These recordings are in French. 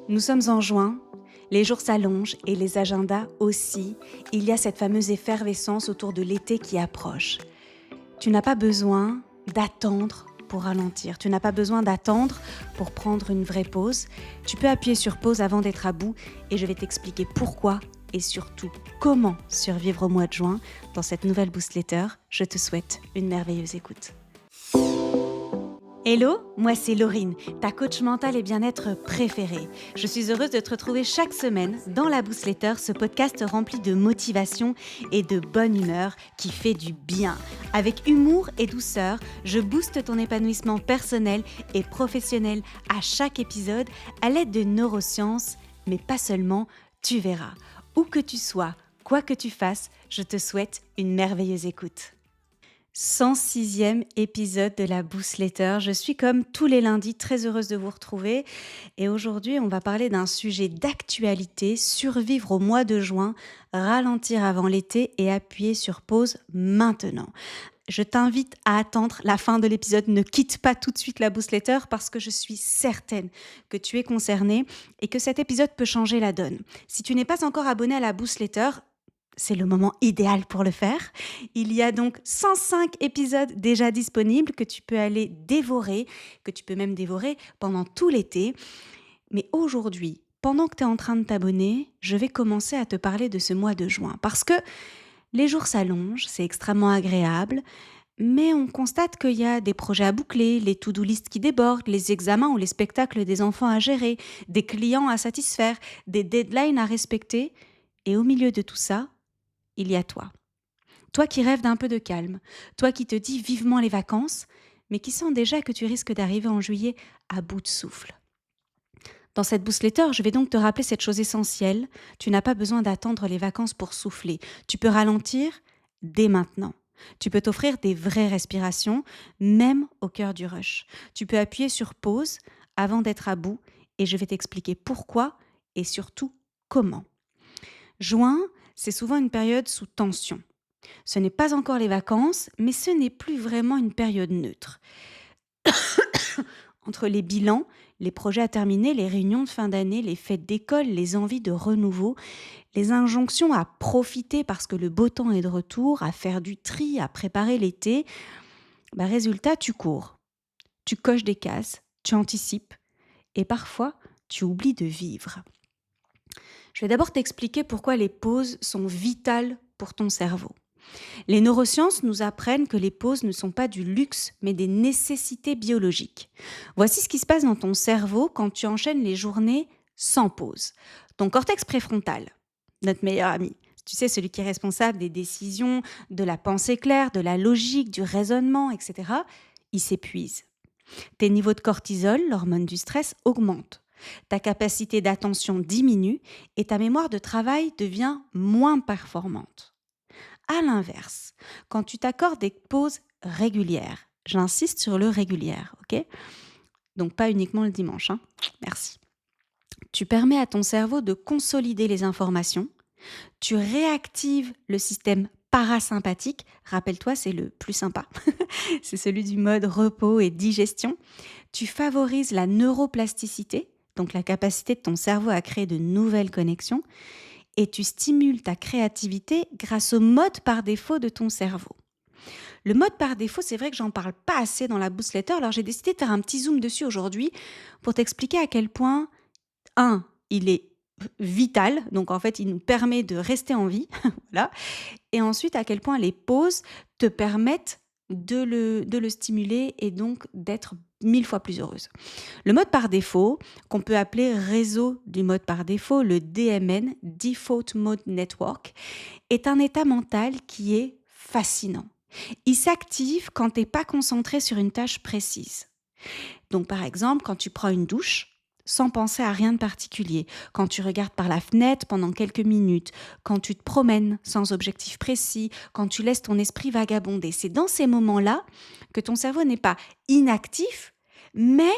Nous sommes en juin, les jours s'allongent et les agendas aussi. Il y a cette fameuse effervescence autour de l'été qui approche. Tu n'as pas besoin d'attendre pour ralentir. Tu n'as pas besoin d'attendre pour prendre une vraie pause. Tu peux appuyer sur pause avant d'être à bout et je vais t'expliquer pourquoi et surtout comment survivre au mois de juin. Dans cette nouvelle Boostletter, je te souhaite une merveilleuse écoute. Hello, moi c'est Laurine, ta coach mentale et bien-être préférée. Je suis heureuse de te retrouver chaque semaine dans la Boostletter, ce podcast rempli de motivation et de bonne humeur qui fait du bien. Avec humour et douceur, je booste ton épanouissement personnel et professionnel à chaque épisode à l'aide de neurosciences, mais pas seulement, tu verras. Où que tu sois, quoi que tu fasses, je te souhaite une merveilleuse écoute. 106e épisode de la Boostletter. Je suis comme tous les lundis très heureuse de vous retrouver et aujourd'hui on va parler d'un sujet d'actualité, survivre au mois de juin, ralentir avant l'été et appuyer sur pause maintenant. Je t'invite à attendre la fin de l'épisode, ne quitte pas tout de suite la Boostletter parce que je suis certaine que tu es concerné et que cet épisode peut changer la donne. Si tu n'es pas encore abonné à la Boostletter, c'est le moment idéal pour le faire. Il y a donc 105 épisodes déjà disponibles que tu peux aller dévorer, que tu peux même dévorer pendant tout l'été. Mais aujourd'hui, pendant que tu es en train de t'abonner, je vais commencer à te parler de ce mois de juin. Parce que les jours s'allongent, c'est extrêmement agréable, mais on constate qu'il y a des projets à boucler, les to-do list qui débordent, les examens ou les spectacles des enfants à gérer, des clients à satisfaire, des deadlines à respecter. Et au milieu de tout ça, il y a toi. Toi qui rêves d'un peu de calme, toi qui te dis vivement les vacances, mais qui sens déjà que tu risques d'arriver en juillet à bout de souffle. Dans cette Boostletter, je vais donc te rappeler cette chose essentielle, tu n'as pas besoin d'attendre les vacances pour souffler. Tu peux ralentir dès maintenant. Tu peux t'offrir des vraies respirations, même au cœur du rush. Tu peux appuyer sur pause avant d'être à bout et je vais t'expliquer pourquoi et surtout comment. Juin, c'est souvent une période sous tension. Ce n'est pas encore les vacances, mais ce n'est plus vraiment une période neutre. Entre les bilans, les projets à terminer, les réunions de fin d'année, les fêtes d'école, les envies de renouveau, les injonctions à profiter parce que le beau temps est de retour, à faire du tri, à préparer l'été, résultat, tu cours. Tu coches des cases, tu anticipes et parfois, tu oublies de vivre. Je vais d'abord t'expliquer pourquoi les pauses sont vitales pour ton cerveau. Les neurosciences nous apprennent que les pauses ne sont pas du luxe, mais des nécessités biologiques. Voici ce qui se passe dans ton cerveau quand tu enchaînes les journées sans pause. Ton cortex préfrontal, notre meilleur ami, tu sais, celui qui est responsable des décisions, de la pensée claire, de la logique, du raisonnement, etc., il s'épuise. Tes niveaux de cortisol, l'hormone du stress, augmentent. Ta capacité d'attention diminue et ta mémoire de travail devient moins performante. À l'inverse, quand tu t'accordes des pauses régulières, j'insiste sur le régulière, ok ? Donc pas uniquement le dimanche, hein ? Merci. Tu permets à ton cerveau de consolider les informations, tu réactives le système parasympathique, rappelle-toi, c'est le plus sympa, c'est celui du mode repos et digestion. Tu favorises la neuroplasticité, donc la capacité de ton cerveau à créer de nouvelles connexions, et tu stimules ta créativité grâce au mode par défaut de ton cerveau. Le mode par défaut, c'est vrai que j'en parle pas assez dans la Boostletter, alors j'ai décidé de faire un petit zoom dessus aujourd'hui pour t'expliquer à quel point, il est vital, donc en fait il nous permet de rester en vie, voilà, et ensuite à quel point les pauses te permettent de le stimuler et donc d'être 1000 fois plus heureuse. Le mode par défaut, qu'on peut appeler réseau du mode par défaut, le DMN, Default Mode Network, est un état mental qui est fascinant. Il s'active quand tu n'es pas concentré sur une tâche précise. Donc par exemple, quand tu prends une douche, sans penser à rien de particulier, quand tu regardes par la fenêtre pendant quelques minutes, quand tu te promènes sans objectif précis, quand tu laisses ton esprit vagabonder. C'est dans ces moments-là que ton cerveau n'est pas inactif, mais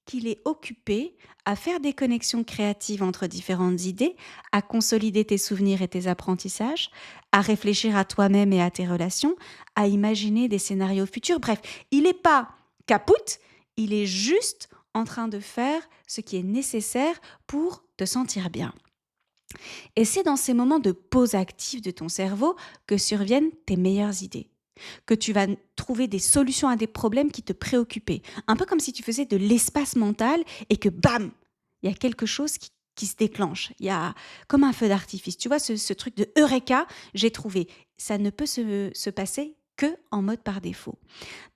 qu'il est occupé à faire des connexions créatives entre différentes idées, à consolider tes souvenirs et tes apprentissages, à réfléchir à toi-même et à tes relations, à imaginer des scénarios futurs. Bref, il n'est pas capoute, il est juste en train de faire ce qui est nécessaire pour te sentir bien. Et c'est dans ces moments de pause active de ton cerveau que surviennent tes meilleures idées, que tu vas trouver des solutions à des problèmes qui te préoccupaient. Un peu comme si tu faisais de l'espace mental et que bam, il y a quelque chose qui se déclenche. Il y a comme un feu d'artifice. Tu vois, ce truc de Eureka, j'ai trouvé. Ça ne peut se passer que en mode par défaut.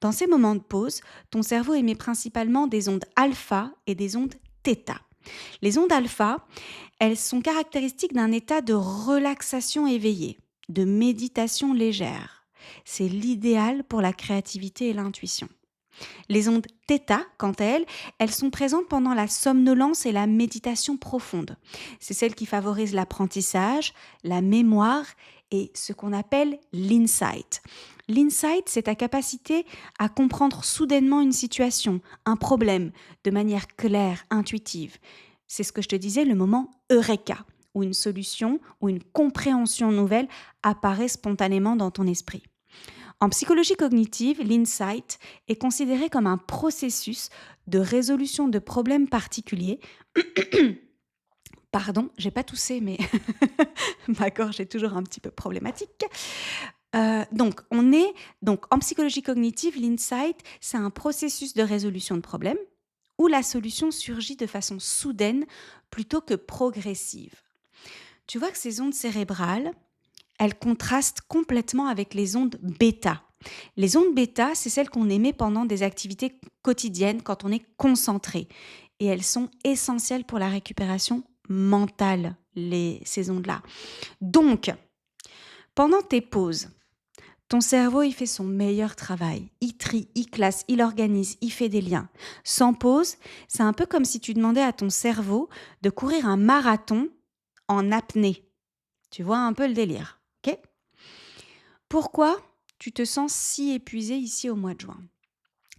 Dans ces moments de pause, ton cerveau émet principalement des ondes alpha et des ondes θ. Les ondes alpha, elles sont caractéristiques d'un état de relaxation éveillée, de méditation légère. C'est l'idéal pour la créativité et l'intuition. Les ondes θ, quant à elles, elles sont présentes pendant la somnolence et la méditation profonde. C'est celles qui favorisent l'apprentissage, la mémoire et ce qu'on appelle l'insight. L'insight, c'est ta capacité à comprendre soudainement une situation, un problème, de manière claire, intuitive. C'est ce que je te disais, le moment Eureka, où une solution ou une compréhension nouvelle apparaît spontanément dans ton esprit. En psychologie cognitive, l'insight est considéré comme un processus de résolution de problèmes particuliers. Pardon, j'ai pas toussé, mais ma gorge est toujours un petit peu problématique. Donc, en psychologie cognitive, l'insight, c'est un processus de résolution de problèmes où la solution surgit de façon soudaine plutôt que progressive. Tu vois que ces ondes cérébrales, elles contrastent complètement avec les ondes bêta. Les ondes bêta, c'est celles qu'on émet pendant des activités quotidiennes quand on est concentré. Et elles sont essentielles pour la récupération mentale, ces ondes-là. Donc, pendant tes pauses, ton cerveau, il fait son meilleur travail. Il trie, il classe, il organise, il fait des liens. Sans pause, c'est un peu comme si tu demandais à ton cerveau de courir un marathon en apnée. Tu vois un peu le délire, ok ? Pourquoi tu te sens si épuisé ici au mois de juin ?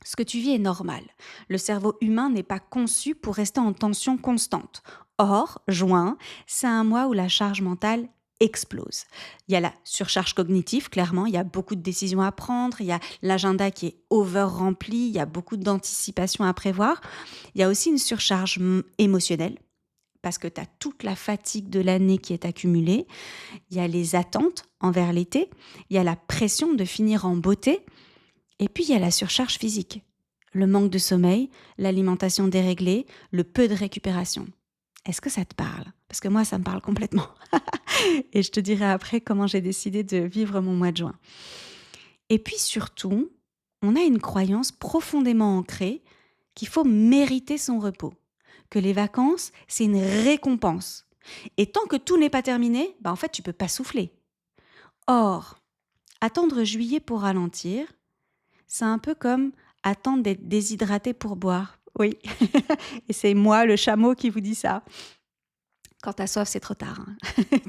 Ce que tu vis est normal. Le cerveau humain n'est pas conçu pour rester en tension constante. Or, juin, c'est un mois où la charge mentale explose. Il y a la surcharge cognitive, clairement, il y a beaucoup de décisions à prendre, il y a l'agenda qui est over-rempli, il y a beaucoup d'anticipation à prévoir. Il y a aussi une surcharge émotionnelle, parce que tu as toute la fatigue de l'année qui est accumulée. Il y a les attentes envers l'été, il y a la pression de finir en beauté, et puis il y a la surcharge physique, le manque de sommeil, l'alimentation déréglée, le peu de récupération. Est-ce que ça te parle ? Parce que moi, ça me parle complètement. Et je te dirai après comment j'ai décidé de vivre mon mois de juin. Et puis surtout, on a une croyance profondément ancrée qu'il faut mériter son repos, que les vacances, c'est une récompense. Et tant que tout n'est pas terminé, en fait, tu peux pas souffler. Or, attendre juillet pour ralentir, c'est un peu comme attendre d'être déshydraté pour boire. Oui, et c'est moi, le chameau, qui vous dit ça. Quand t'as soif, c'est trop tard.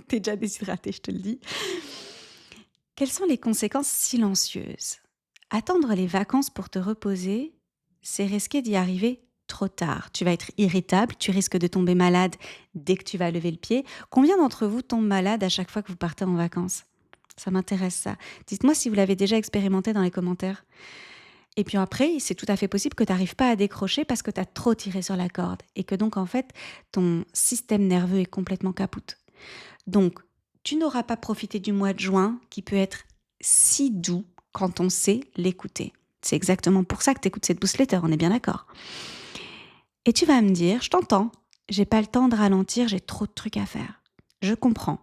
T'es déjà déshydraté, je te le dis. Quelles sont les conséquences silencieuses ? Attendre les vacances pour te reposer, c'est risquer d'y arriver trop tard. Tu vas être irritable, tu risques de tomber malade dès que tu vas lever le pied. Combien d'entre vous tombent malades à chaque fois que vous partez en vacances ? Ça m'intéresse ça. Dites-moi si vous l'avez déjà expérimenté dans les commentaires. Et puis après, c'est tout à fait possible que tu n'arrives pas à décrocher parce que tu as trop tiré sur la corde et que donc en fait, ton système nerveux est complètement capoute. Donc, tu n'auras pas profité du mois de juin qui peut être si doux quand on sait l'écouter. C'est exactement pour ça que tu écoutes cette newsletter, on est bien d'accord. Et tu vas me dire, je t'entends, j'ai pas le temps de ralentir, j'ai trop de trucs à faire. Je comprends.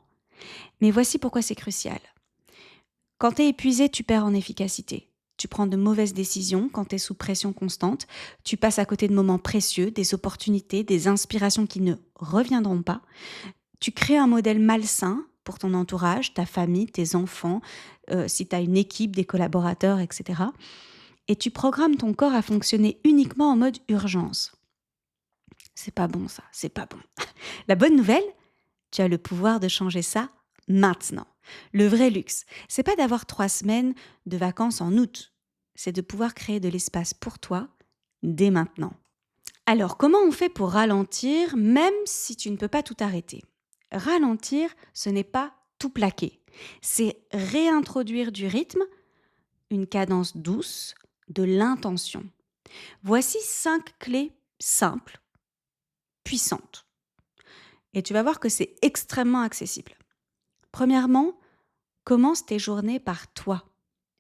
Mais voici pourquoi c'est crucial. Quand tu es épuisé, tu perds en efficacité. Tu prends de mauvaises décisions quand tu es sous pression constante. Tu passes à côté de moments précieux, des opportunités, des inspirations qui ne reviendront pas. Tu crées un modèle malsain pour ton entourage, ta famille, tes enfants, si tu as une équipe, des collaborateurs, etc. Et tu programmes ton corps à fonctionner uniquement en mode urgence. C'est pas bon ça, c'est pas bon. La bonne nouvelle, tu as le pouvoir de changer ça maintenant. Le vrai luxe, c'est pas d'avoir 3 semaines de vacances en août, c'est de pouvoir créer de l'espace pour toi dès maintenant. Alors, comment on fait pour ralentir, même si tu ne peux pas tout arrêter ? Ralentir, ce n'est pas tout plaquer. C'est réintroduire du rythme, une cadence douce, de l'intention. Voici 5 clés simple, puissante. Et tu vas voir que c'est extrêmement accessible. Premièrement, commence tes journées par toi.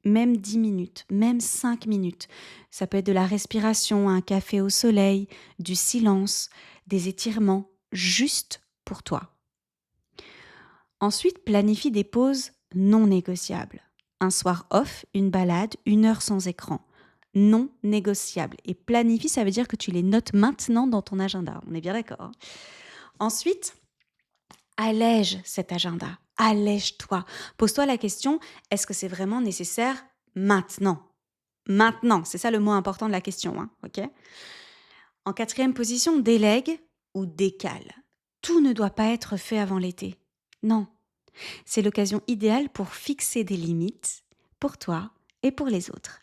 Même 10 minutes, même 5 minutes. Ça peut être de la respiration, un café au soleil, du silence, des étirements, juste pour toi. Ensuite, planifie des pauses non négociables. Un soir off, une balade, 1 heure sans écran. Non négociable. Et planifie, ça veut dire que tu les notes maintenant dans ton agenda. On est bien d'accord, hein? Ensuite, allège cet agenda. Allège-toi. Pose-toi la question, est-ce que c'est vraiment nécessaire maintenant? Maintenant, c'est ça le mot important de la question, hein, ok? En quatrième position, délègue ou décale. Tout ne doit pas être fait avant l'été. Non, c'est l'occasion idéale pour fixer des limites pour toi et pour les autres.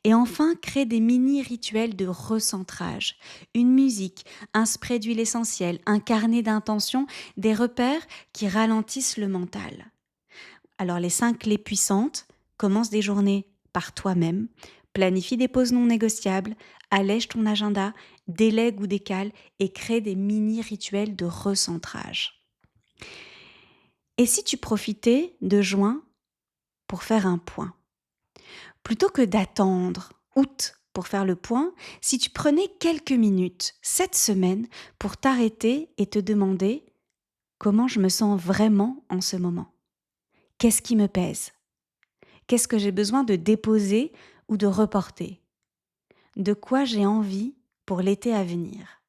Et enfin, crée des mini-rituels de recentrage. Une musique, un spray d'huile essentielle, un carnet d'intentions, des repères qui ralentissent le mental. Alors les 5 clés puissantes, commence des journées par toi-même, planifie des pauses non négociables, allège ton agenda, délègue ou décale et crée des mini-rituels de recentrage. Et si tu profitais de juin pour faire un point? Plutôt que d'attendre août pour faire le point, si tu prenais quelques minutes cette semaine pour t'arrêter et te demander comment je me sens vraiment en ce moment. Qu'est-ce qui me pèse? Qu'est-ce que j'ai besoin de déposer ou de reporter? De quoi j'ai envie pour l'été à venir?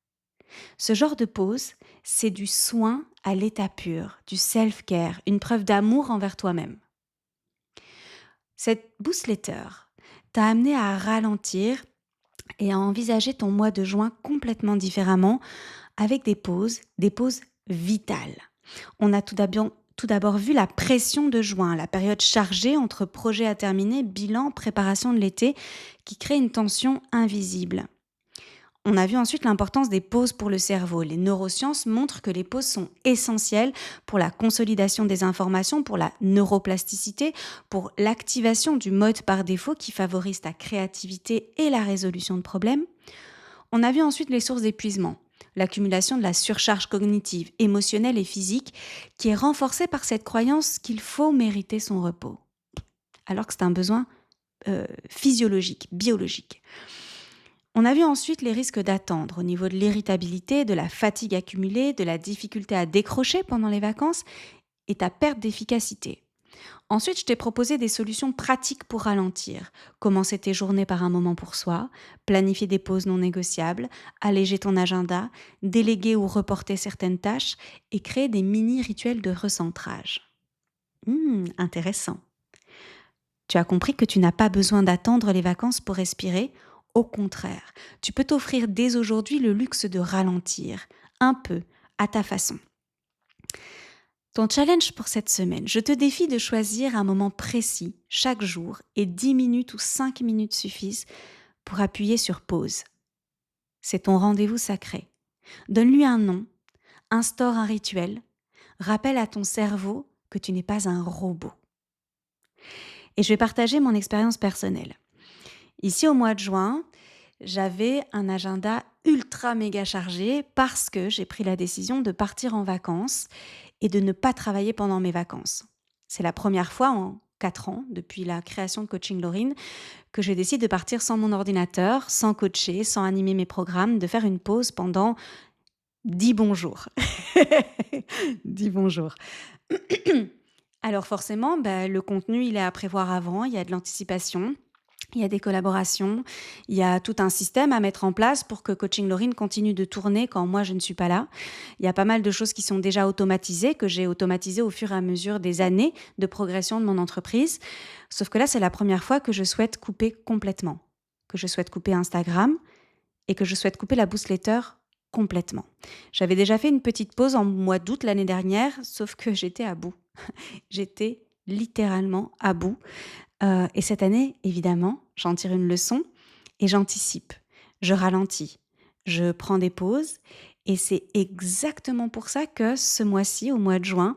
Ce genre de pause, c'est du soin à l'état pur, du self-care, une preuve d'amour envers toi-même. Cette boostletter t'a amené à ralentir et à envisager ton mois de juin complètement différemment avec des pauses vitales. On a tout d'abord vu la pression de juin, la période chargée entre projets à terminer, bilan, préparation de l'été, qui crée une tension invisible. On a vu ensuite l'importance des pauses pour le cerveau. Les neurosciences montrent que les pauses sont essentielles pour la consolidation des informations, pour la neuroplasticité, pour l'activation du mode par défaut qui favorise ta créativité et la résolution de problèmes. On a vu ensuite les sources d'épuisement, l'accumulation de la surcharge cognitive, émotionnelle et physique qui est renforcée par cette croyance qu'il faut mériter son repos, alors que c'est un besoin physiologique, biologique. On a vu ensuite les risques d'attendre au niveau de l'irritabilité, de la fatigue accumulée, de la difficulté à décrocher pendant les vacances et ta perte d'efficacité. Ensuite, je t'ai proposé des solutions pratiques pour ralentir. Commencer tes journées par un moment pour soi, planifier des pauses non négociables, alléger ton agenda, déléguer ou reporter certaines tâches et créer des mini-rituels de recentrage. Intéressant. Tu as compris que tu n'as pas besoin d'attendre les vacances pour respirer. Au contraire, tu peux t'offrir dès aujourd'hui le luxe de ralentir, un peu, à ta façon. Ton challenge pour cette semaine, je te défie de choisir un moment précis, chaque jour, et 10 minutes ou 5 minutes suffisent pour appuyer sur pause. C'est ton rendez-vous sacré. Donne-lui un nom, instaure un rituel, rappelle à ton cerveau que tu n'es pas un robot. Et je vais partager mon expérience personnelle. Ici, au mois de juin, j'avais un agenda ultra méga chargé parce que j'ai pris la décision de partir en vacances et de ne pas travailler pendant mes vacances. C'est la première fois en 4 ans, depuis la création de Coaching Laurine, que je décide de partir sans mon ordinateur, sans coacher, sans animer mes programmes, de faire une pause pendant 10 bons jours. 10 bons jours. Alors forcément, le contenu, il est à prévoir avant, il y a de l'anticipation. Il y a des collaborations, il y a tout un système à mettre en place pour que Coaching Laurine continue de tourner quand moi je ne suis pas là. Il y a pas mal de choses qui sont déjà automatisées, que j'ai automatisées au fur et à mesure des années de progression de mon entreprise. Sauf que là, c'est la première fois que je souhaite couper complètement, que je souhaite couper Instagram et que je souhaite couper la boostletter complètement. J'avais déjà fait une petite pause en mois d'août l'année dernière, sauf que j'étais à bout. J'étais littéralement à bout. Et cette année, évidemment, j'en tire une leçon et j'anticipe. Je ralentis, je prends des pauses et c'est exactement pour ça que ce mois-ci, au mois de juin,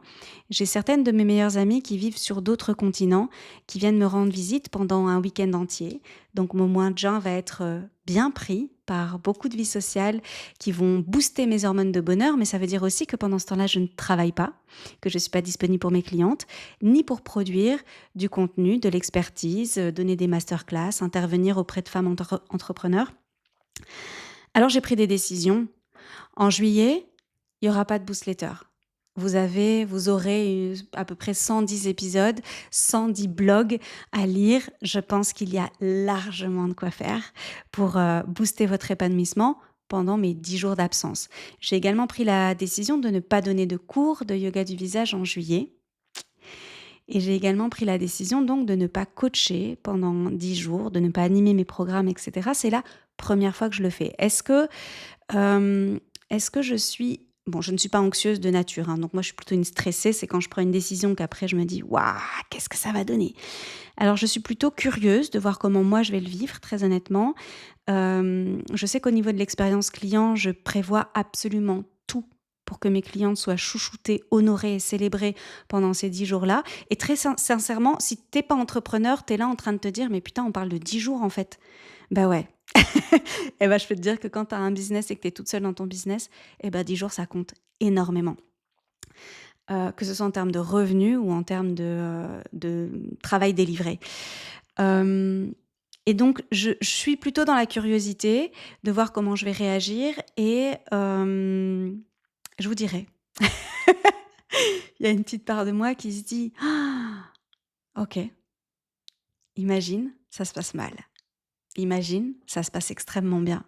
j'ai certaines de mes meilleures amies qui vivent sur d'autres continents, qui viennent me rendre visite pendant un week-end entier. Donc mon mois de juin va être bien pris par beaucoup de vie sociale qui vont booster mes hormones de bonheur, mais ça veut dire aussi que pendant ce temps-là, je ne travaille pas, que je ne suis pas disponible pour mes clientes, ni pour produire du contenu, de l'expertise, donner des masterclass, intervenir auprès de femmes entrepreneurs. Alors j'ai pris des décisions. En juillet, il n'y aura pas de Boostletter. Vous aurez à peu près 110 épisodes, 110 blogs à lire. Je pense qu'il y a largement de quoi faire pour booster votre épanouissement pendant mes 10 jours d'absence. J'ai également pris la décision de ne pas donner de cours de yoga du visage en juillet. Et j'ai également pris la décision donc de ne pas coacher pendant 10 jours, de ne pas animer mes programmes, etc. C'est la première fois que je le fais. Est-ce que je suis... Bon, je ne suis pas anxieuse de nature, donc moi je suis plutôt une stressée, c'est quand je prends une décision qu'après je me dis « Waouh, qu'est-ce que ça va donner ?» Alors je suis plutôt curieuse de voir comment moi je vais le vivre, très honnêtement. Je sais qu'au niveau de l'expérience client, je prévois absolument tout pour que mes clientes soient chouchoutées, honorées et célébrées pendant ces 10 jours-là. Et très sincèrement, si t'es pas entrepreneur, t'es là en train de te dire « Mais putain, on parle de 10 jours en fait. » Bah ouais. Et je peux te dire que quand tu as un business et que tu es toute seule dans ton business, 10 jours, ça compte énormément. Que ce soit en termes de revenus ou en termes de travail délivré. Et donc, je suis plutôt dans la curiosité de voir comment je vais réagir et je vous dirai. Il y a une petite part de moi qui se dit « Ah, ok, imagine, ça se passe mal. Imagine, ça se passe extrêmement bien. »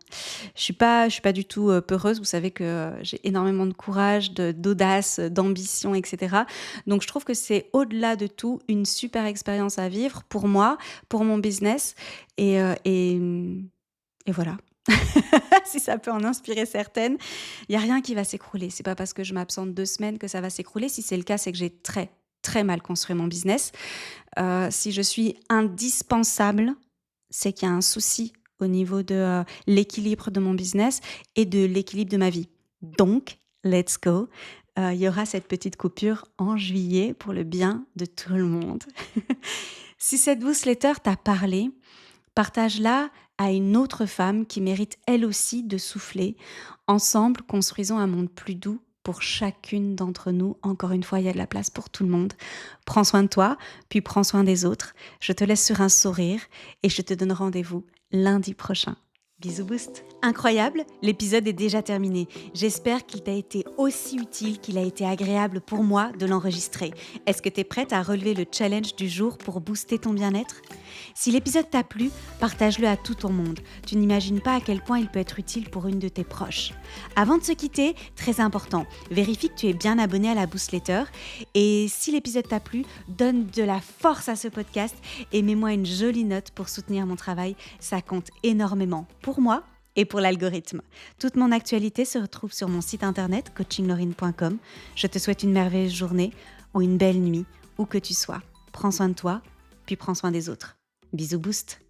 Je suis pas du tout peureuse. Vous savez que j'ai énormément de courage, d'audace, d'ambition, etc. Donc, je trouve que c'est au-delà de tout une super expérience à vivre pour moi, pour mon business. Et voilà. Si ça peut en inspirer certaines, il n'y a rien qui va s'écrouler. C'est pas parce que je m'absente 2 semaines que ça va s'écrouler. Si c'est le cas, c'est que j'ai très, très mal construit mon business. Si je suis indispensable, c'est qu'il y a un souci au niveau de l'équilibre de mon business et de l'équilibre de ma vie. Donc, let's go. Il y aura cette petite coupure en juillet pour le bien de tout le monde. Si cette newsletter t'a parlé, partage-la à une autre femme qui mérite elle aussi de souffler. Ensemble, construisons un monde plus doux pour chacune d'entre nous. Encore une fois, il y a de la place pour tout le monde. Prends soin de toi, puis prends soin des autres. Je te laisse sur un sourire et je te donne rendez-vous lundi prochain. Bisous Boost. Incroyable, l'épisode est déjà terminé. J'espère qu'il t'a été aussi utile qu'il a été agréable pour moi de l'enregistrer. Est-ce que tu es prête à relever le challenge du jour pour booster ton bien-être ? Si l'épisode t'a plu, partage-le à tout ton monde. Tu n'imagines pas à quel point il peut être utile pour une de tes proches. Avant de se quitter, très important, vérifie que tu es bien abonné à la Boostletter. Et si l'épisode t'a plu, donne de la force à ce podcast et mets-moi une jolie note pour soutenir mon travail. Ça compte énormément pour moi et pour l'algorithme. Toute mon actualité se retrouve sur mon site internet coachinglaurine.com. Je te souhaite une merveilleuse journée ou une belle nuit, où que tu sois. Prends soin de toi, puis prends soin des autres. Bisous Boost.